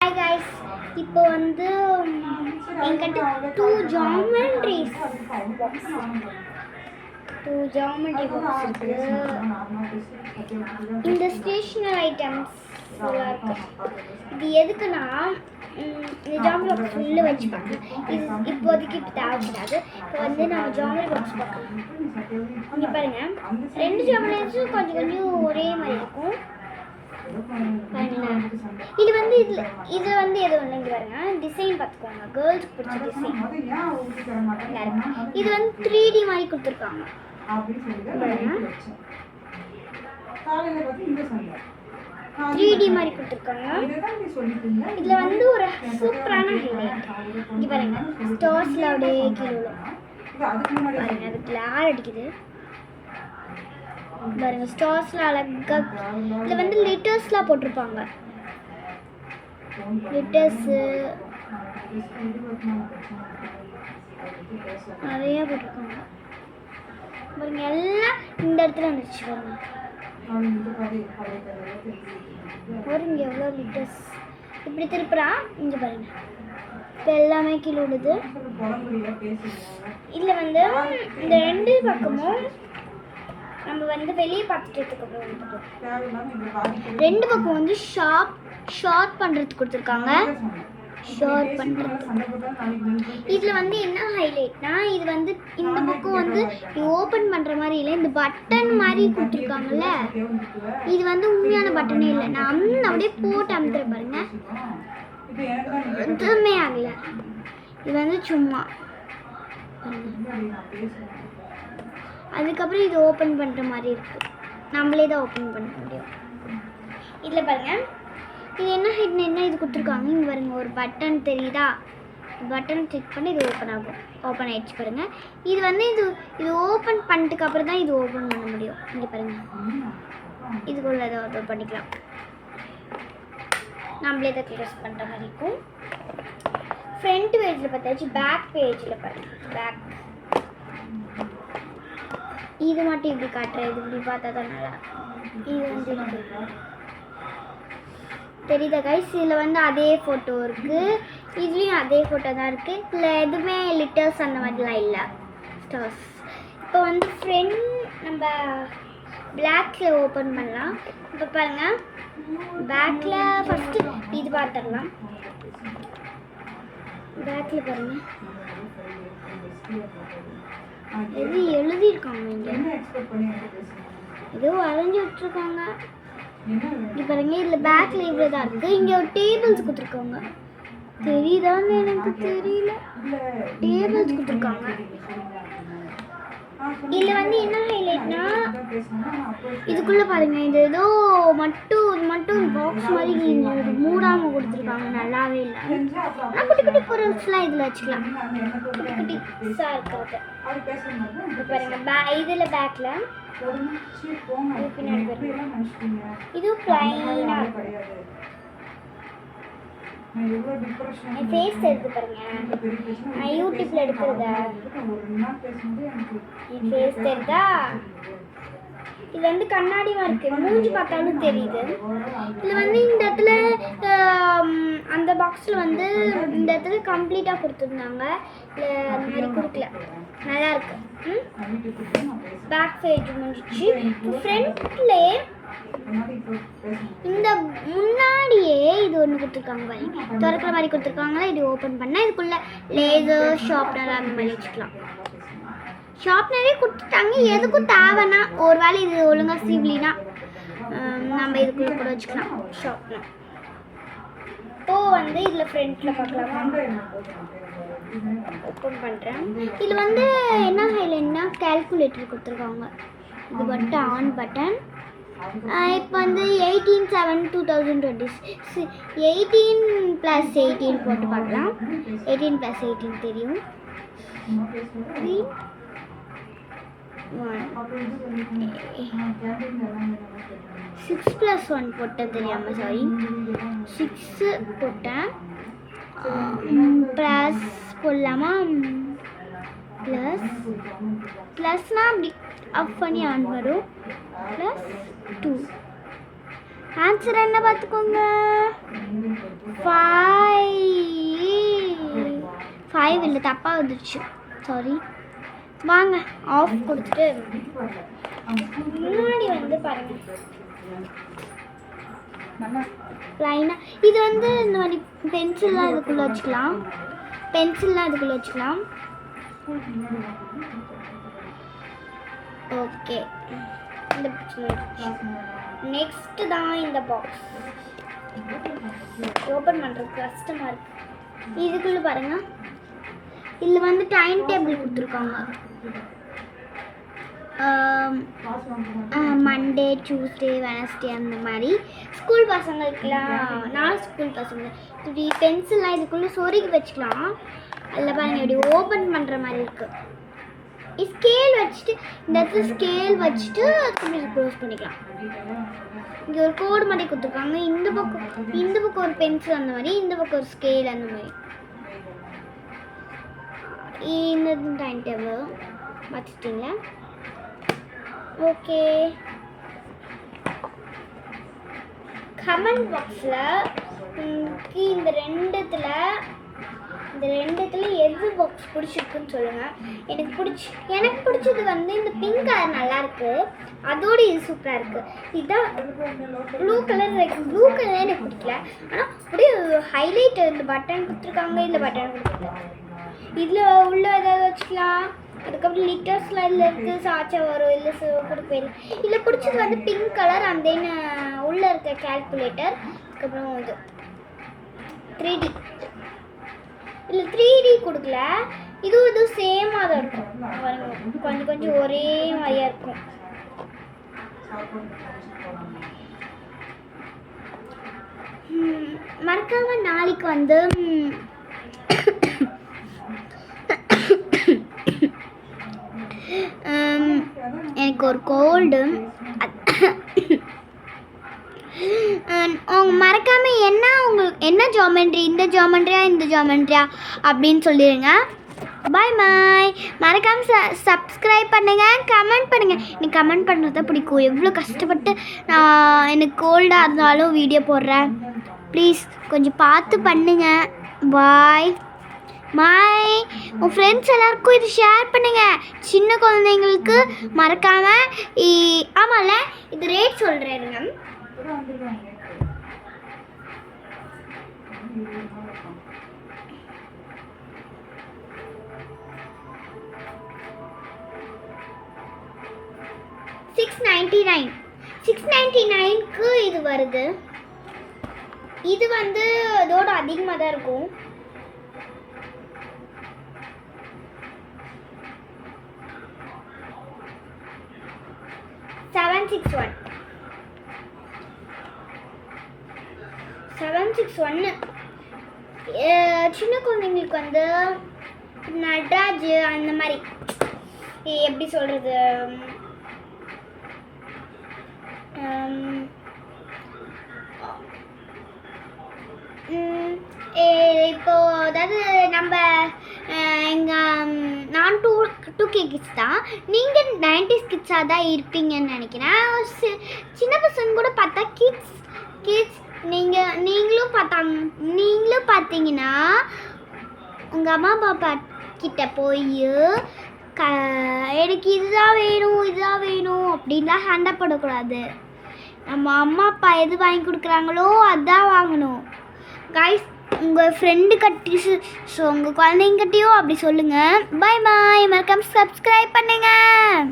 Hi guys, இப்போ வந்து என்கிட்ட டூ ஜாமெண்ட்ரி பாக்ஸ் இருக்குது. இந்த ஸ்டேஷனரி ஐட்டம்ஸ் இருக்கு. இது எதுக்குன்னா இந்த ஜாமெண்ட்ரி பாக்ஸ் ஃபுல்லு வச்சு பார்க்கலாம். இது இப்போதைக்கு இப்போ தேவைப்படாது. இப்போ வந்து நம்ம ஜாமெண்ட்ரி பாக்ஸ் பார்க்கலாம். இங்கே பாருங்கள், ரெண்டு ஜாமெண்ட்ரிஸும் கொஞ்சம் கொஞ்சம் ஒரே மாதிரி இருக்கும். இது வந்து இதில் வந்து எது ஒன்று இங்கே பாருங்க, டிசைன் பார்த்துக்கோங்க. கேர்ள்ஸ்க்கு பிடிச்ச டிசைன். இது வந்து 3D மாதிரி கொடுத்துருக்காங்க. 3D மாதிரி கொடுத்துருக்காங்க. இதில் வந்து ஒரு சூப்பரான ஹைலைட் இங்கே பாருங்க, ஸ்டார்ஸில் அப்படியே கீழே பாருங்க, அது கிளார் அடிக்குது பாருங்க. ஸ்டார்ஸ்ல அழகா இதில் வந்து லிட்டர்ஸ்லாம் போட்டிருப்பாங்க. லிட்டர்ஸு நிறைய போட்டிருக்காங்க பாருங்க. எல்லாம் இந்த இடத்துல வந்துருச்சு பாருங்க. பாருங்க எவ்வளோ லிட்டர்ஸ். இப்படி திருப்புறா இங்கே பாருங்க, இப்போ எல்லாமே கீழே விடுது. இதில் வந்து இந்த ரெண்டு பக்கமும் நம்ம வந்து வெளியே பார்த்துட்டு ரெண்டு பக்கம் வந்து ஷார்ட் பண்ணுறதுக்கு கொடுத்துருக்காங்க. ஷார்ட் பண்ணுறது இதில் வந்து என்ன ஹைலைட்னா, இது வந்து இந்த பக்கம் வந்து ஓப்பன் பண்ணுற மாதிரி இல்லை, இந்த பட்டன் மாதிரி கொடுத்துருக்காங்கல்ல, இது வந்து உண்மையான பட்டனே இல்லை. நான் அப்படியே போட்டு அமுத்துற பாருங்க, எதுவுமே ஆகல. இது வந்து சும்மா. அதுக்கப்புறம் இது ஓப்பன் பண்ணுற மாதிரி இருக்குது, நம்மளே தான் ஓப்பன் பண்ண முடியும். இதில் பாருங்கள், இது என்ன ஹெட்னு என்ன இது கொடுத்துருக்காங்க. இங்கே பாருங்கள், ஒரு பட்டன் தெரியுதா, பட்டன் கிளிக் பண்ணி இது ஓப்பன் ஆகும். ஓப்பன் ஆகிடுச்சு பாருங்கள். இது வந்து இது ஓப்பன் பண்ணிட்டுக்கு அப்புறம் தான் இது ஓப்பன் பண்ண முடியும். இங்கே பாருங்கள், இதுக்குள்ள ஏதோ ஓப்பன் பண்ணிக்கலாம். நம்மளே தான் க்ளோஸ் பண்ணுற மாதிரி இருக்கும். ஃப்ரண்ட் பேஜில் பார்த்தாச்சு. பேக் பேஜில் பாருங்கள், பேக் இது மட்டும் இப்படி காட்டுறேன். இது இப்படி பார்த்தா தான் நல்லா. இது வந்து தெரியுதா கைஸ், இதில் வந்து அதே ஃபோட்டோ இருக்குது, இதுலேயும் அதே ஃபோட்டோ தான் இருக்குது. இதில் எதுவுமே லிட்டர்ஸ் அந்த மாதிரிலாம் இல்லை, ஸ்டார்ஸ். இப்போ வந்து ஃப்ரெண்ட் நம்ம பிளாக்கில் ஓப்பன் பண்ணலாம். இப்போ பாருங்கள், பேக்கில் ஃபஸ்ட்டு இது பார்த்துடலாம். பேக்கில் பாருங்கள், எது எழுதியிருக்காங்க, இங்கே ஏதோ வரைஞ்சி விட்டுருக்காங்க. இங்கே பாருங்க, இதில் பேக்கில் இவ்வளோ தான் இருக்குது. இங்கே ஒரு டேபிள்ஸ் கொடுத்துருக்காங்க, தெரியுதான்னு எனக்கு தெரியல. டேபிள்ஸ் கொடுத்துருக்காங்க. இதில் வந்து என்ன ஹைலைட்னா, இதுக்குள்ளே பாருங்கள், இது ஏதோ மட்டும் பாக்ஸ் மாதிரி மூடாமல் கொடுத்துருக்காங்க. நல்லாவே இல்லை. ஆனால் குட்டி குட்டி பொருள்ஸ்லாம் இதில் வச்சுக்கலாம், குட்டி குட்டிஸாக இருக்கிறது. இப்போ பாருங்கள், இதில் பேக்கில் பின்னாடி இது பிளைனாக இருக்கும். என் ஃபேஸ் எடுத்து பாருங்க, நான் யூடியூப்ல எடுக்கிறத என் ஃபேஸ் எடுத்தா. இது வந்து கண்ணாடியாக இருக்குது, மூஞ்சி பார்த்தாலும் தெரியுது. இதில் வந்து இந்த இடத்துல அந்த பாக்ஸில் வந்து இந்த இடத்துல கம்ப்ளீட்டாக கொடுத்துருந்தாங்க, இல்லை அந்த மாதிரி கொடுக்கல. நல்லா இருக்கு. பேக் சைடு முடிஞ்சிச்சு. ஃப்ரண்ட்லே இந்த முன்னாடியே இது ஒன்று கொடுத்துருக்காங்க பாருங்க, திறக்கிற மாதிரி கொடுத்துருக்காங்களா. இது ஓப்பன் பண்ணால் இதுக்குள்ளே லேசர் ஷார்ப்னர் அந்த மாதிரி வச்சுக்கலாம். ஷார்ப்னரே கொடுத்துட்டாங்க, எதுக்கும் தேவைன்னா ஒரு வேளை இது ஒழுங்காக சீவ்லினா நம்ம இதுக்குள்ளே கூட வச்சுக்கலாம் ஷார்ப்னர். இப்போ வந்து இதில் ஃப்ரண்ட்டில் பார்க்கலாம். ஓப்பன் பண்ணுறேன். இதில் வந்து என்ன ஹைலைட்னா, கால்குலேட்டர் கொடுத்துருக்காங்க. இது பட்டன் ஆன் பட்டன். இப்போ வந்து 18/7/2020 18+18 போட்டு பார்க்கலாம். 18+18 தெரியும். 6+1 போட்டேன் தெரியாமல், சாரி. 6 போட்டேன். ப்ளஸ் போடலாமா? ப்ளஸ்னால் அப்படி ஆஃப் பண்ணி ஆன் வரும். +2 ஆன்சர் என்ன பார்த்துக்கோங்க, 5 5 இல்லை, தப்பாக வந்துடுச்சு, சாரி. வாங்க ஆஃப் கொடுத்துட்டு முன்னாடி வந்து பாருங்கள் லைனாக. இது வந்து இந்த மாதிரி பென்சில்லாம் இதுக்குள்ளே வச்சுக்கலாம், ஓகே. இந்த நெக்ஸ்ட்டு தான் இந்த பாக்ஸ் ஓப்பன் பண்ணுறதுக்கு கஷ்டமாக இருக்குது. இதுக்குள்ளே பாருங்கள், இதில் வந்து டைம் டேபிள் கொடுத்துருக்காங்க. மண்டே, டியூஸ்டே, வெனஸ்டே அந்த மாதிரி ஸ்கூல் பசங்களுக்குலாம் 4 ஸ்கூல் பசங்க இப்படி பென்சில்லாம் இதுக்குள்ளே சொருகி வச்சுக்கலாம். அதில் பாருங்கள் இப்படி ஓப்பன் பண்ணுற மாதிரி இருக்குது. ஸ்கேல் வச்சுட்டு இந்த இடத்துல ஸ்கேல் வச்சுட்டு அதுக்கு க்ளோஸ் பண்ணிக்கலாம். இங்கே ஒரு கோடு மாதிரி கொடுத்துருக்காங்க. இந்த பக்கம் ஒரு பென்சில் அந்த மாதிரி, இந்த பக்கம் ஒரு ஸ்கேல் அந்த மாதிரி. இந்த டைம் டேபிள் வச்சுட்டிங்களா? ஓகே. கமெண்ட் பாக்ஸில் இந்த ரெண்டுத்தில் எது பாக்ஸ் பிடிச்சிருக்குன்னு சொல்லுங்கள். எனக்கு பிடிச்சது வந்து இந்த பிங்க் கலர் நல்லாயிருக்கு, அதோடு இது சூப்பராக இருக்குது. இதுதான் ப்ளூ கலர் எனக்கு பிடிக்கல. ஆனால் அப்படியே ஹைலைட் இந்த பட்டன் கொடுத்துருக்காங்க, இந்த பட்டன் கொடுத்துருக்காங்க. இதில் உள்ள ஏதாவது வச்சுக்கலாம். அதுக்கப்புறம் லிட்டர்ஸ்லாம் இதில் இருக்குது, சாச்சா வரும், இல்லை கொடுப்பேன். இதில் பிடிச்சது வந்து பிங்க் கலர், அந்த உள்ளே இருக்க கால்குலேட்டர். அதுக்கப்புறம் இது 3D. இல்லை 3D கொடுக்கல, இதுவும் சேமாக தான் இருக்கும். கொஞ்சம் ஒரே மாதிரியாக இருக்கும். மறக்காம நாளைக்கு வந்து எனக்கு ஒரு கோல்டு, மறக்காமல் என்ன ஜாமெண்ட்ரி, இந்த ஜாமெண்ட்ரியா அப்படின்னு சொல்லிடுங்க. பாய் பாய். மறக்காமல் சப்ஸ்கிரைப் பண்ணுங்கள், கமெண்ட் பண்ணுங்கள். எனக்கு கமெண்ட் பண்ணுறது தான் பிடிக்கும். எவ்வளோ கஷ்டப்பட்டு நான் எனக்கு கோல்டாக இருந்தாலும் வீடியோ போடுறேன். ப்ளீஸ் கொஞ்சம் பார்த்து பண்ணுங்கள். பாய் பாய். உன் ஃப்ரெண்ட்ஸ் எல்லாருக்கும் இது ஷேர் பண்ணுங்கள். சின்ன குழந்தைங்களுக்கு மறக்காமல். ஆமாம்ல, இது ரேட் சொல்கிறேருங்க. $699க்கு இது வருது. இது வந்து அதோட அதிகமாக தான் இருக்கும். $761 சின்ன குழந்தைங்களுக்கு வந்து நட்ராஜ் அந்த மாதிரி, எப்படி சொல்கிறது, இப்போ அதாவது நம்ம நான் 2K கிட்ஸ் தான், நீங்கள் 90s கிட்ஸாக தான் இருப்பீங்கன்னு நினைக்கிறேன். சின்ன பசங்க கூட பார்த்தா கிட்ஸ் நீங்களும் பார்த்தீங்கன்னா உங்கள் அம்மா அப்பா கிட்ட போய் எனக்கு இதுதான் வேணும் அப்படின்லாம் சண்டை போடக்கூடாது. நம்ம அம்மா அப்பா எது வாங்கி கொடுக்குறாங்களோ அதுதான் வாங்கணும். கைஸ், உங்கள் ஃப்ரெண்டு உங்கள் குழந்தைங்கிட்டையும் அப்படி சொல்லுங்கள். பாய் பாய். மறக்காம சப்ஸ்கிரைப் பண்ணுங்கள்.